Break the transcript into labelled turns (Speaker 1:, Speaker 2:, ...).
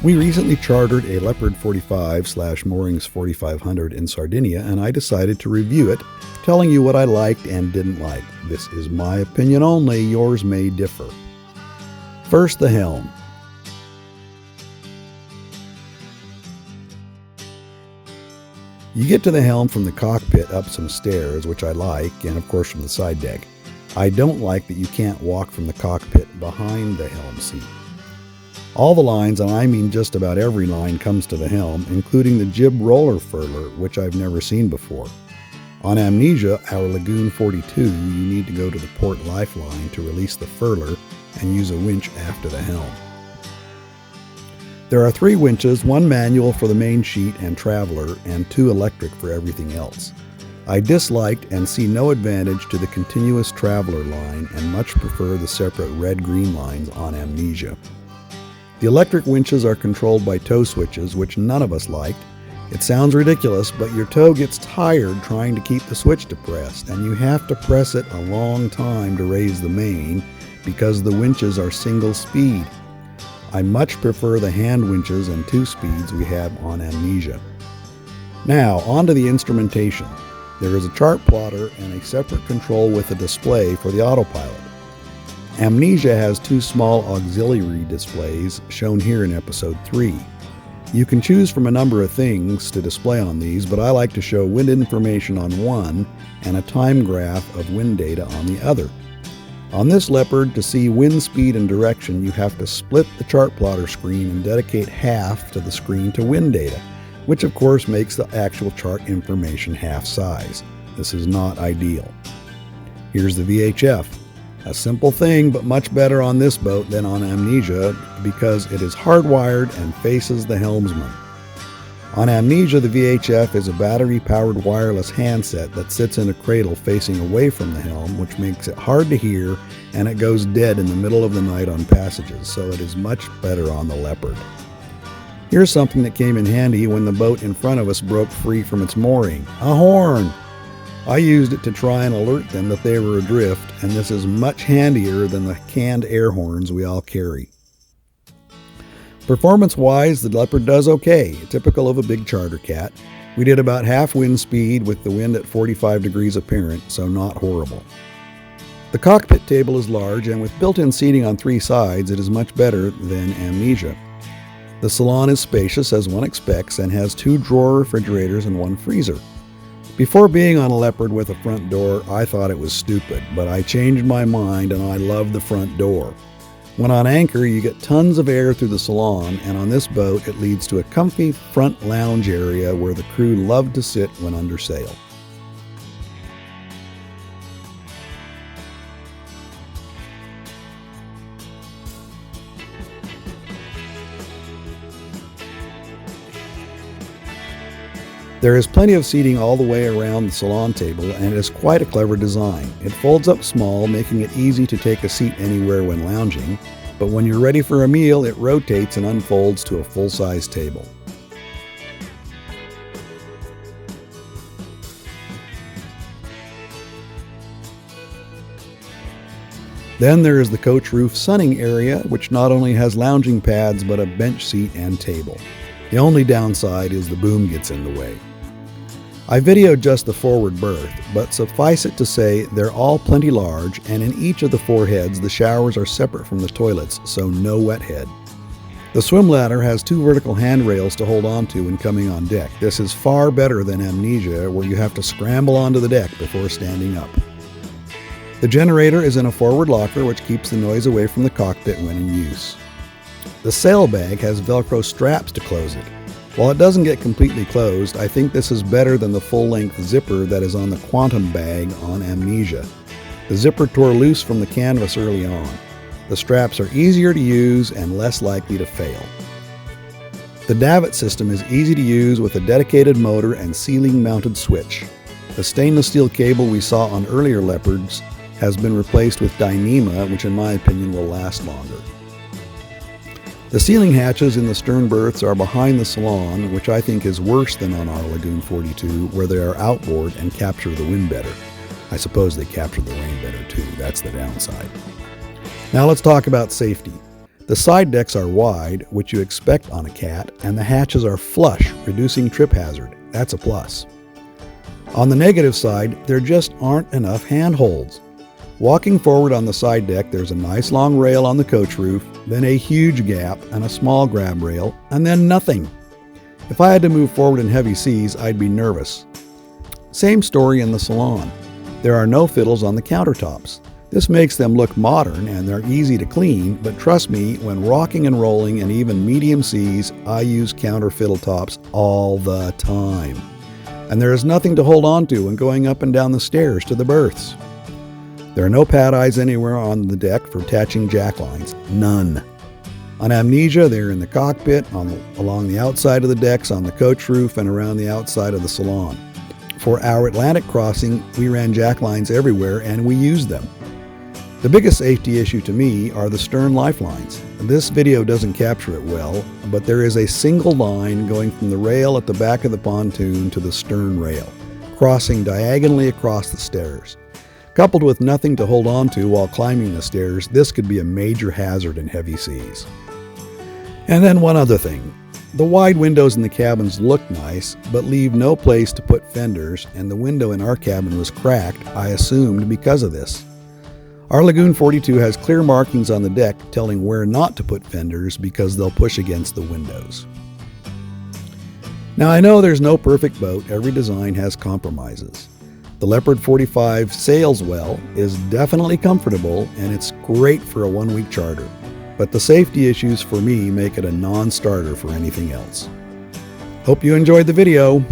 Speaker 1: We recently chartered a Leopard 45/Moorings 4500 in Sardinia, and I decided to review it, telling you what I liked and didn't like. This is my opinion only, yours may differ. First, the helm. You get to the helm from the cockpit up some stairs, which I like, and of course from the side deck. I don't like that you can't walk from the cockpit behind the helm seat. All the lines, and I mean just about every line, comes to the helm, including the jib roller furler, which I've never seen before. On Amnesia, our Lagoon 42, you need to go to the port lifeline to release the furler and use a winch after the helm. There are 3 winches, 1 manual for the main sheet and traveler, and 2 electric for everything else. I disliked and see no advantage to the continuous traveler line and much prefer the separate red-green lines on Amnesia. The electric winches are controlled by tow switches, which none of us liked. It sounds ridiculous, but your toe gets tired trying to keep the switch depressed, and you have to press it a long time to raise the main because the winches are single speed. I much prefer the hand winches and 2 speeds we have on Amnesia. Now, on to the instrumentation. There is a chart plotter and a separate control with a display for the autopilot. Amnesia has 2 small auxiliary displays, shown here in episode 3. You can choose from a number of things to display on these, but I like to show wind information on one and a time graph of wind data on the other. On this Leopard, to see wind speed and direction, you have to split the chart plotter screen and dedicate half to the screen to wind data, which of course makes the actual chart information half size. This is not ideal. Here's the VHF. A simple thing, but much better on this boat than on Amnesia because it is hardwired and faces the helmsman. On Amnesia, the VHF is a battery-powered wireless handset that sits in a cradle facing away from the helm, which makes it hard to hear, and it goes dead in the middle of the night on passages, so it is much better on the Leopard. Here's something that came in handy when the boat in front of us broke free from its mooring: a horn! I used it to try and alert them that they were adrift, and this is much handier than the canned air horns we all carry. Performance-wise, the Leopard does okay, typical of a big charter cat. We did about half wind speed with the wind at 45 degrees apparent, so not horrible. The cockpit table is large, and with built-in seating on 3 sides, it is much better than Amnesia. The salon is spacious, as one expects, and has 2 drawer refrigerators and 1 freezer. Before being on a Leopard with a front door, I thought it was stupid, but I changed my mind and I love the front door. When on anchor, you get tons of air through the salon, and on this boat, it leads to a comfy front lounge area where the crew love to sit when under sail. There is plenty of seating all the way around the salon table, and it is quite a clever design. It folds up small, making it easy to take a seat anywhere when lounging, but when you're ready for a meal, it rotates and unfolds to a full-size table. Then there is the coach roof sunning area, which not only has lounging pads, but a bench seat and table. The only downside is the boom gets in the way. I videoed just the forward berth, but suffice it to say they're all plenty large, and in each of the 4 heads the showers are separate from the toilets, so no wet head. The swim ladder has 2 vertical handrails to hold on to when coming on deck. This is far better than Amnesia, where you have to scramble onto the deck before standing up. The generator is in a forward locker, which keeps the noise away from the cockpit when in use. The sail bag has Velcro straps to close it. While it doesn't get completely closed, I think this is better than the full-length zipper that is on the Quantum bag on Amnesia. The zipper tore loose from the canvas early on. The straps are easier to use and less likely to fail. The davit system is easy to use with a dedicated motor and ceiling-mounted switch. The stainless steel cable we saw on earlier Leopards has been replaced with Dyneema, which in my opinion will last longer. The ceiling hatches in the stern berths are behind the salon, which I think is worse than on our Lagoon 42, where they are outboard and capture the wind better. I suppose they capture the rain better too, that's the downside. Now let's talk about safety. The side decks are wide, which you expect on a cat, and the hatches are flush, reducing trip hazard. That's a plus. On the negative side, there just aren't enough handholds. Walking forward on the side deck, there's a nice long rail on the coach roof, then a huge gap and a small grab rail, and then nothing. If I had to move forward in heavy seas, I'd be nervous. Same story in the salon. There are no fiddles on the countertops. This makes them look modern and they're easy to clean, but trust me, when rocking and rolling in even medium seas, I use counter fiddle tops all the time. And there is nothing to hold on to when going up and down the stairs to the berths. There are no pad eyes anywhere on the deck for attaching jack lines. None. On Amnesia, they're in the cockpit, along the outside of the decks, on the coach roof, and around the outside of the salon. For our Atlantic crossing, we ran jack lines everywhere and we used them. The biggest safety issue to me are the stern lifelines. This video doesn't capture it well, but there is a single line going from the rail at the back of the pontoon to the stern rail, crossing diagonally across the stairs. Coupled with nothing to hold on to while climbing the stairs, this could be a major hazard in heavy seas. And then one other thing. The wide windows in the cabins look nice, but leave no place to put fenders, and the window in our cabin was cracked, I assumed, because of this. Our Lagoon 42 has clear markings on the deck telling where not to put fenders because they'll push against the windows. Now I know there's no perfect boat, every design has compromises. The Leopard 45 sails well, is definitely comfortable, and it's great for a one-week charter. But the safety issues for me make it a non-starter for anything else. Hope you enjoyed the video.